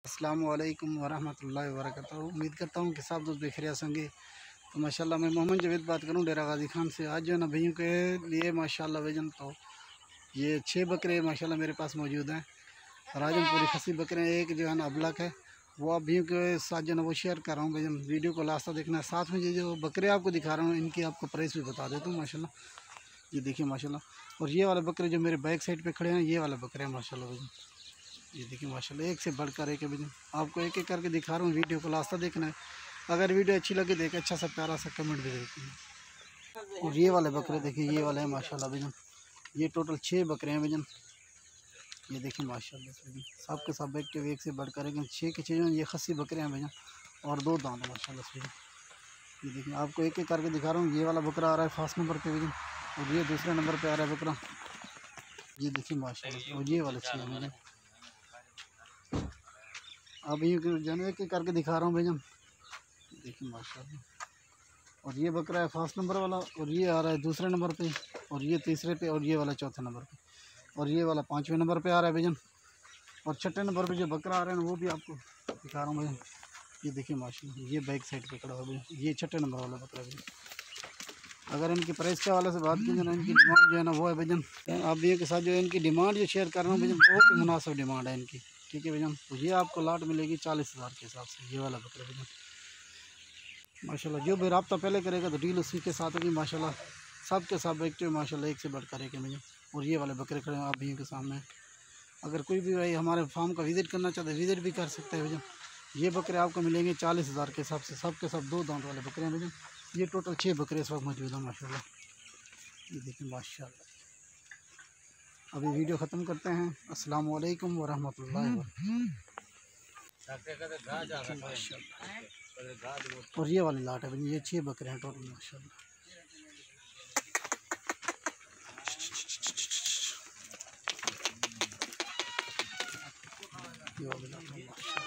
अस्सलामुअलैकुम वरहमतुल्लाहि वबरकातुहू। उम्मीद करता हूँ कि सब दोस्त बेखैरियत होंगे। तो माशाल्लाह मैं मोहम्मद जवेद बात करूँ डेरा गाजी खान से। आज जो है ना भैयों के लिए माशाल्लाह वजन तो ये 6 बकरे माशाल्लाह मेरे पास मौजूद हैं। राजनपुरी खसी बकरे, एक जो है ना अबलक है, वो आप भैयों के साथ जो है ना वो शेयर कर रहा हूँ। भजन वीडियो को लास्ट तक देखना है। साथ में ये जो बकरे आपको दिखा रहा हूँ इनकी आपको प्राइस भी बता देता हूँ माशाल्लाह। ये देखिए माशाल्लाह। और ये वाले बकरे जो मेरे बैक साइड पे खड़े हैं ये वाले बकरे हैं माशाल्लाह भजन। ये देखिए माशाल्लाह एक से बढ़कर एक है भजन। आपको एक एक करके दिखा रहा हूँ, वीडियो को लास्ट तक देखना है। अगर वीडियो अच्छी लगे देखे अच्छा सा प्यारा सा कमेंट भी देखें। और ये वाले बकरे देखिए, ये वाले हैं माशाल्लाह भजन। ये टोटल 6 बकरे हैं भजन। ये देखिए माशाल्लाह सब के सब एक्टिव, एक से बढ़कर एक। 6 के 6 ये खसी बकरे हैं भजन और 2 दांत माशाल्लाह से। ये देखिए आपको एक एक करके दिखा रहा हूँ। ये वाला बकरा आ रहा है फर्स्ट नंबर पे भजन और ये दूसरे नंबर पे आ रहा है बकरा। ये देखिए माशाल्लाह। और ये वाले 6 हैं भजन। अभी जो है एक एक करके दिखा रहा हूँ भजन। देखिए माशाल्लाह। और ये बकरा है फर्स्ट नंबर वाला और ये आ रहा है दूसरे नंबर पे और ये तीसरे पे और ये वाला चौथे नंबर पे और ये वाला 5वें नंबर पे आ रहा है भजन। और छठे नंबर पे जो बकरा आ रहा है ना वो भी आपको दिखा रहा हूँ भजन। ये देखिए माशाल्लाह, ये बैक साइड पे खड़ा हो भजन। ये छठे नंबर वाला बकरा भजन। अगर इनकी प्राइस के वाले से बात की ना, इनकी डिमांड जो है ना वो है भजन। आप ये के साथ जो है इनकी डिमांड जो शेयर कर रहा हूँ भजन, बहुत ही मुनासिब डिमांड है इनकी। ठीक है भजन। तो ये आपको लाट मिलेगी 40,000 के हिसाब से ये वाला बकरा भजन माशाल्लाह। जो भी रब्ता पहले करेगा तो डील उसी के साथ होगी माशाल्लाह। सब के सब एक्टिव माशाल्लाह, एक से बढ़कर एक है भजन। और ये वाले बकरे खड़े हैं आप भैया के सामने। अगर कोई भी भाई हमारे फार्म का विज़िट करना चाहते हैं विज़िट भी कर सकते हैं भजन। ये बकरे आपको मिलेंगे 40,000 के हिसाब से। सब के सब 2 दांत वाले बकरे हैं भजन। ये टोटल 6 बकरे इस वक्त मौजूद हैं माशाल्लाह। ये देखिए माशाल्लाह। अभी वीडियो ख़त्म करते हैं। अस्सलाम वालेकुम वरहमतुल्लाहि वबरकातुहू। और ये वाली लाट है भजन। ये 6 बकरे हैं टोटल माशाल्लाह। ये वाली लाट है माशाल्लाह।